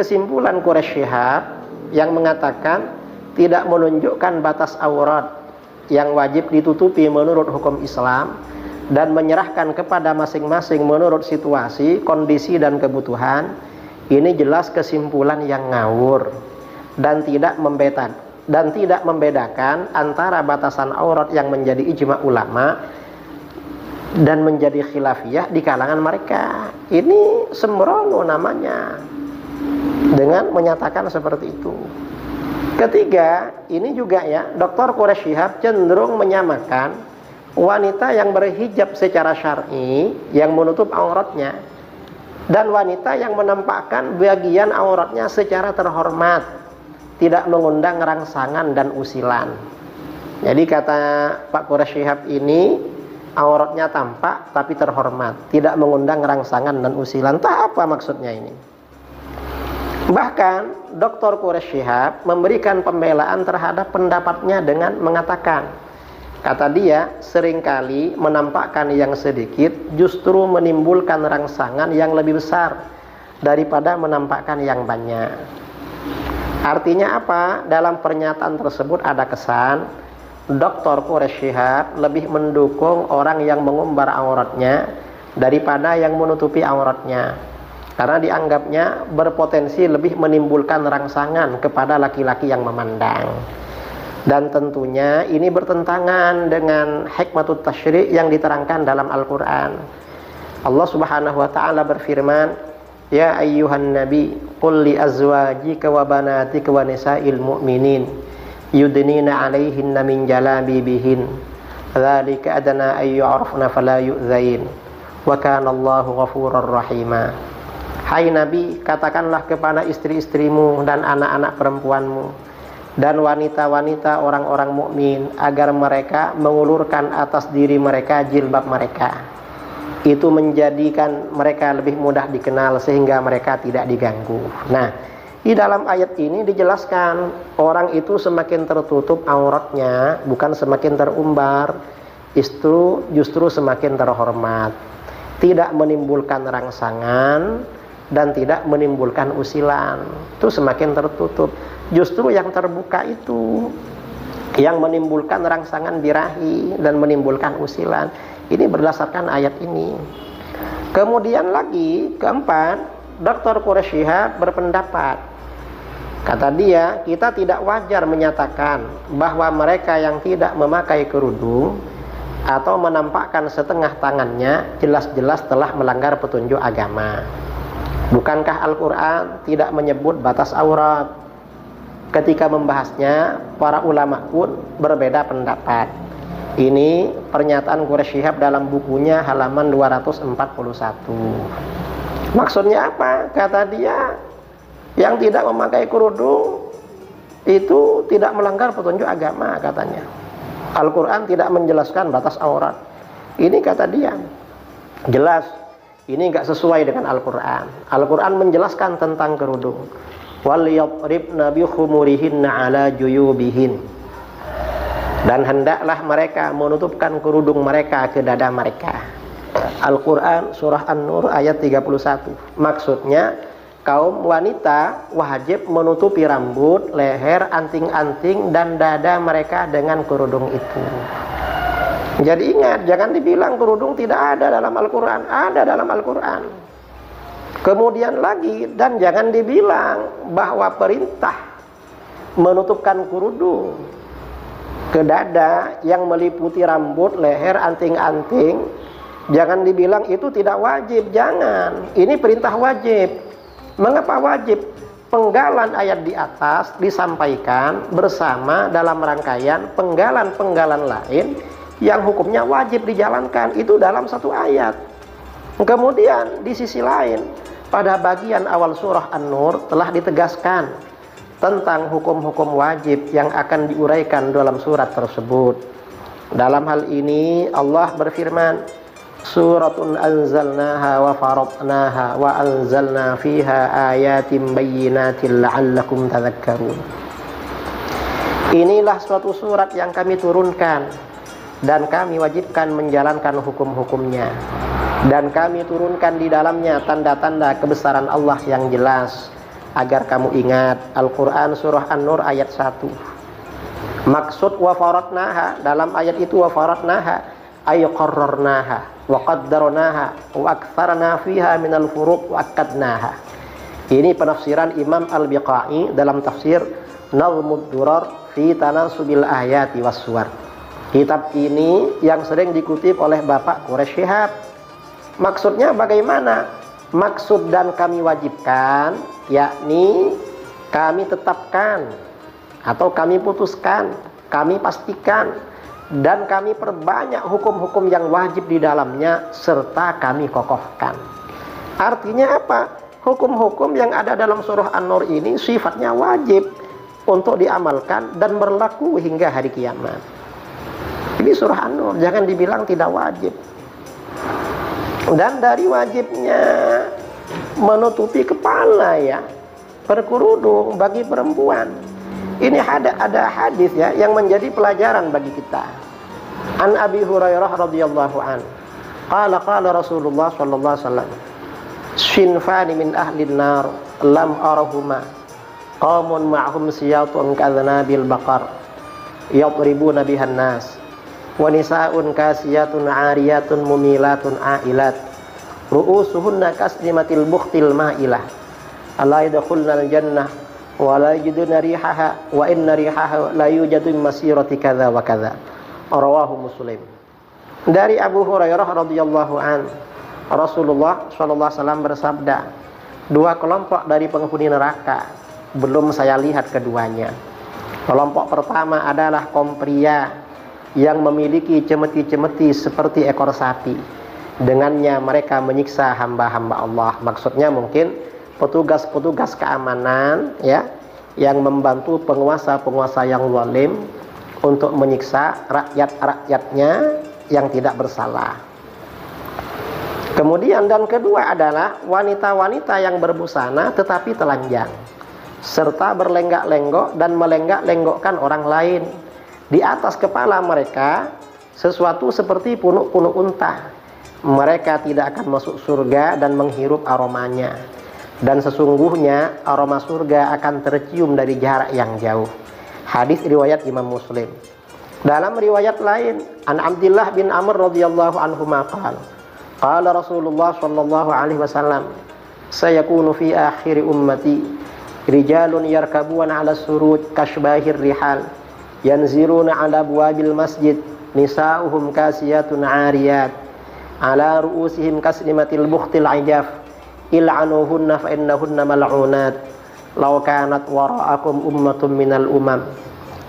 kesimpulan Quraisy Shihab yang mengatakan tidak menunjukkan batas aurat yang wajib ditutupi menurut hukum Islam dan menyerahkan kepada masing-masing menurut situasi, kondisi dan kebutuhan, ini jelas kesimpulan yang ngawur dan tidak membedakan antara batasan aurat yang menjadi ijma ulama dan menjadi khilafiyah di kalangan mereka. Ini sembrono namanya dengan menyatakan seperti itu. Ketiga, ini juga ya, Dr. Quraisy Shihab cenderung menyamakan wanita yang berhijab secara syar'i yang menutup auratnya dan wanita yang menampakkan bagian auratnya secara terhormat, tidak mengundang rangsangan dan usilan. Jadi kata Pak Quraisy Shihab ini, auratnya tampak tapi terhormat, tidak mengundang rangsangan dan usilan. Entah apa maksudnya ini. Bahkan Dr. Quraisy Shihab memberikan pembelaan terhadap pendapatnya dengan mengatakan, kata dia, seringkali menampakkan yang sedikit justru menimbulkan rangsangan yang lebih besar daripada menampakkan yang banyak. Artinya apa? Dalam pernyataan tersebut ada kesan Dr. Quraisy Shihab lebih mendukung orang yang mengumbar auratnya daripada yang menutupi auratnya, karena dianggapnya berpotensi lebih menimbulkan rangsangan kepada laki-laki yang memandang. Dan tentunya ini bertentangan dengan hikmatut tasyri' yang diterangkan dalam Al-Quran. Allah subhanahu wa ta'ala berfirman, ya ayyuhan nabi qul li azwajika wa banatika wa nisa'il mu'minin yudnina alaihinna min jalabibihin dzalika adna ay yu'rafna fala yu'zain wa kana Allahu ghafurur rahima. Hai Nabi, katakanlah kepada istri-istrimu dan anak-anak perempuanmu dan wanita-wanita orang-orang mukmin agar mereka mengulurkan atas diri mereka jilbab mereka. Itu menjadikan mereka lebih mudah dikenal sehingga mereka tidak diganggu. Nah, di dalam ayat ini dijelaskan orang itu semakin tertutup auratnya, bukan semakin terumbar, justru semakin terhormat, tidak menimbulkan rangsangan dan tidak menimbulkan usilan. Itu semakin tertutup. Justru yang terbuka itu yang menimbulkan rangsangan birahi dan menimbulkan usilan. Ini berdasarkan ayat ini. Kemudian lagi, keempat, Dr. Quraisy Shihab berpendapat, kata dia, kita tidak wajar menyatakan bahwa mereka yang tidak memakai kerudung atau menampakkan setengah tangannya jelas-jelas telah melanggar petunjuk agama. Bukankah Al-Quran tidak menyebut batas aurat? Ketika membahasnya, para ulama pun berbeda pendapat. Ini pernyataan Quraisy Shihab dalam bukunya halaman 241. Maksudnya apa? Kata dia, yang tidak memakai kerudung itu tidak melanggar petunjuk agama, katanya. Al-Quran tidak menjelaskan batas aurat. Ini kata dia, jelas ini enggak sesuai dengan Al-Quran. Al-Quran menjelaskan tentang kerudung. Wal yadribna bi khumurihinna ala juyubihin. Dan hendaklah mereka menutupkan kerudung mereka ke dada mereka. Al-Quran surah An-Nur ayat 31. Maksudnya kaum wanita wajib menutupi rambut, leher, anting-anting dan dada mereka dengan kerudung itu. Jadi ingat, jangan dibilang kerudung tidak ada dalam Al-Quran. Ada dalam Al-Quran. Kemudian lagi, dan jangan dibilang bahwa perintah menutupkan kerudung ke dada yang meliputi rambut, leher, anting-anting, jangan dibilang itu tidak wajib. Jangan, ini perintah wajib. Mengapa wajib? Penggalan ayat di atas disampaikan bersama dalam rangkaian penggalan-penggalan lain yang hukumnya wajib dijalankan, itu dalam satu ayat. Kemudian di sisi lain, pada bagian awal surah An-Nur telah ditegaskan tentang hukum-hukum wajib yang akan diuraikan dalam surat tersebut. Dalam hal ini Allah berfirman, suratun anzalnaha wa faradnaha wa anzalna fiha ayatin bayyinatin la'allakum tadhakkarun. Inilah suatu surat yang kami turunkan dan kami wajibkan menjalankan hukum-hukumnya, dan kami turunkan di dalamnya tanda-tanda kebesaran Allah yang jelas agar kamu ingat. Al-Quran surah An-Nur ayat 1. Maksud wa faradnaha dalam ayat itu, wa faradnaha ay qarrarnaha wa qaddarnaha wa aktsarna fiha minal furuq wa akadnaha. Ini penafsiran Imam Al-Biqai dalam tafsir Nazmud Durar fi Tanasubil Ayati was Suwar. Kitab ini yang sering dikutip oleh Bapak Quraish Shihab. Maksudnya bagaimana? Maksud dan kami wajibkan, yakni kami tetapkan atau kami putuskan, kami pastikan, dan kami perbanyak hukum-hukum yang wajib di dalamnya serta kami kokohkan. Artinya apa? Hukum-hukum yang ada dalam surah An-Nur ini sifatnya wajib untuk diamalkan dan berlaku hingga hari kiamat. Ini surah An-Nur, jangan dibilang tidak wajib. Dan dari wajibnya menutupi kepala ya, berkerudung bagi perempuan. Ini ada hadis ya yang menjadi pelajaran bagi kita. An Abi Hurairah radhiyallahu an, qala Rasulullah sallallahu alaihi wasallam, "Shinfani min ahli an-nar lam arahuma, qaumun ma'hum siyatun kadhanabil baqar, yadribuna bihan nas, wa nisa'un kasiyatun 'ariyatun mumilatun 'ailat, ru'usuhunna kaslimatil bukhtil ma'ilah, alla yadkhulnal jannah wa la yajiduna rihaha wa inna rihaha la yujadu min masirati kadza wa kadza." Rawahu Muslim. Dari Abu Hurairah radhiyallahu an, Rasulullah sallallahu alaihi wasallam bersabda, dua kelompok dari penghuni neraka belum saya lihat keduanya. Kelompok pertama adalah kaum pria yang memiliki cemeti-cemeti seperti ekor sapi. Dengannya mereka menyiksa hamba-hamba Allah. Maksudnya mungkin petugas-petugas keamanan ya, yang membantu penguasa-penguasa yang zalim untuk menyiksa rakyat-rakyatnya yang tidak bersalah. Kemudian dan kedua adalah wanita-wanita yang berbusana tetapi telanjang, serta berlenggak-lenggok dan melenggak-lenggokkan orang lain. Di atas kepala mereka sesuatu seperti punuk-punuk unta. Mereka tidak akan masuk surga dan menghirup aromanya. Dan sesungguhnya aroma surga akan tercium dari jarak yang jauh. Hadis riwayat Imam Muslim. Dalam riwayat lain, An Abdullah bin Amr radhiyallahu anhuma qala Rasulullah sallallahu alaihi wasallam, sayakunu fi akhir ummati rijalun yarkabuna ala surud kashbahir rihal, yanziruna ala abwabil masjid, nisa'uhum kasiyatun 'ariyat, ala ru'usihim kaslimatil bukhtil 'ajaf, il'anuhunna fa innahunna mal'unat, law kanat wara'akum ummatun minal umam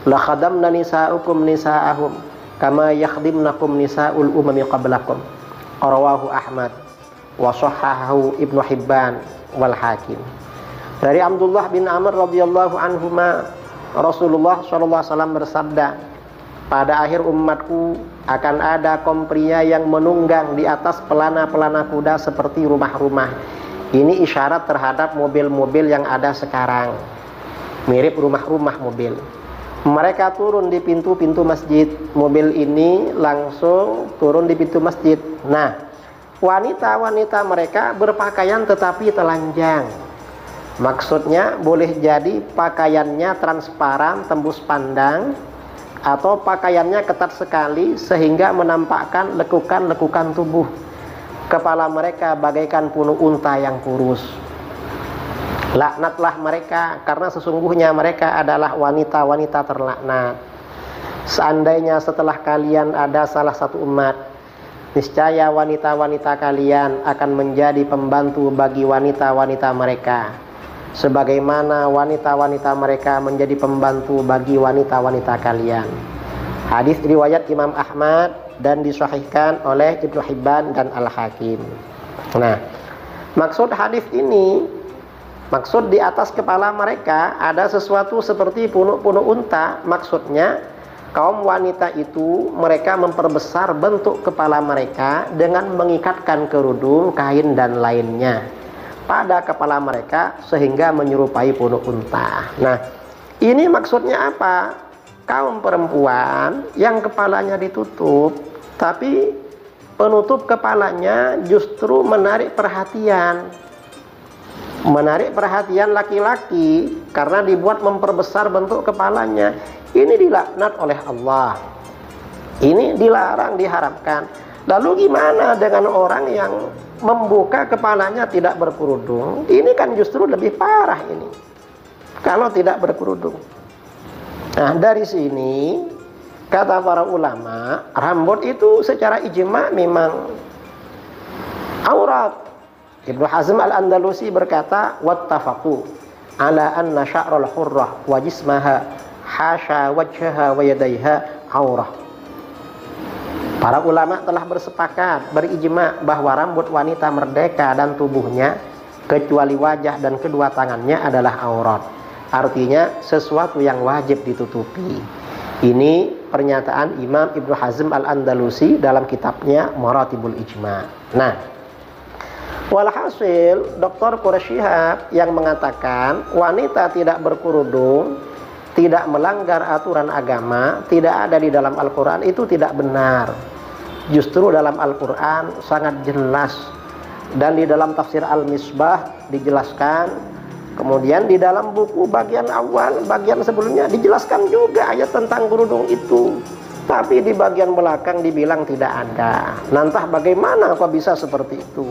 la khadamna nisa'ukum nisa'ahum kama yakhdimnakum nisa'ul umami qablakum. Rawahu Ahmad wa shahhahu Ibnu Hibban wal Hakim. Dari Abdullah bin Amr radhiyallahu anhuma, Rasulullah sallallahu alaihi wasallam bersabda, pada akhir umatku akan ada kaum pria yang menunggang di atas pelana-pelana kuda seperti rumah-rumah. Ini isyarat terhadap mobil-mobil yang ada sekarang, mirip rumah-rumah mobil. Mereka turun di pintu-pintu masjid. Mobil ini langsung turun di pintu masjid. Nah, wanita-wanita mereka berpakaian tetapi telanjang. Maksudnya boleh jadi pakaiannya transparan tembus pandang, atau pakaiannya ketat sekali sehingga menampakkan lekukan-lekukan tubuh. Kepala mereka bagaikan punuk unta yang kurus. Laknatlah mereka, karena sesungguhnya mereka adalah wanita-wanita terlaknat. Seandainya setelah kalian ada salah satu umat, niscaya wanita-wanita kalian akan menjadi pembantu bagi wanita-wanita mereka, sebagaimana wanita-wanita mereka menjadi pembantu bagi wanita-wanita kalian. Hadis riwayat Imam Ahmad dan disahihkan oleh Ibnu Hibban dan Al-Hakim. Nah, maksud hadis ini, maksud di atas kepala mereka ada sesuatu seperti punuk-punuk unta. Maksudnya kaum wanita itu mereka memperbesar bentuk kepala mereka dengan mengikatkan kerudung, kain dan lainnya pada kepala mereka sehingga menyerupai punuk unta. Nah, ini maksudnya apa? Kaum perempuan yang kepalanya ditutup, tapi penutup kepalanya justru menarik perhatian. Menarik perhatian laki-laki karena dibuat memperbesar bentuk kepalanya. Ini dilaknat oleh Allah. Ini dilarang, diharamkan. Lalu gimana dengan orang yang membuka kepalanya tidak berkerudung? Ini kan justru lebih parah ini, kalau tidak berkerudung. Nah, dari sini kata para ulama, rambut itu secara ijma memang aurat. Ibnu Hazm al-Andalusi berkata, wattafaqu ala anna sya'ral hurrah wa jismaha hasha wajhaha wa yadayha aurah. Para ulama telah bersepakat, berijma bahwa rambut wanita merdeka dan tubuhnya kecuali wajah dan kedua tangannya adalah aurat. Artinya sesuatu yang wajib ditutupi. Ini pernyataan Imam Ibnu Hazm al-Andalusi dalam kitabnya Maratibul Ijma. Nah, walhasil Dr. Quraish Shihab yang mengatakan wanita tidak berkerudung tidak melanggar aturan agama, tidak ada di dalam Al-Quran, itu tidak benar. Justru dalam Al-Quran sangat jelas, dan di dalam tafsir Al-Misbah dijelaskan, kemudian di dalam buku bagian awal, bagian sebelumnya dijelaskan juga ayat tentang kerudung itu, tapi di bagian belakang dibilang tidak ada. Nantah bagaimana kok bisa seperti itu?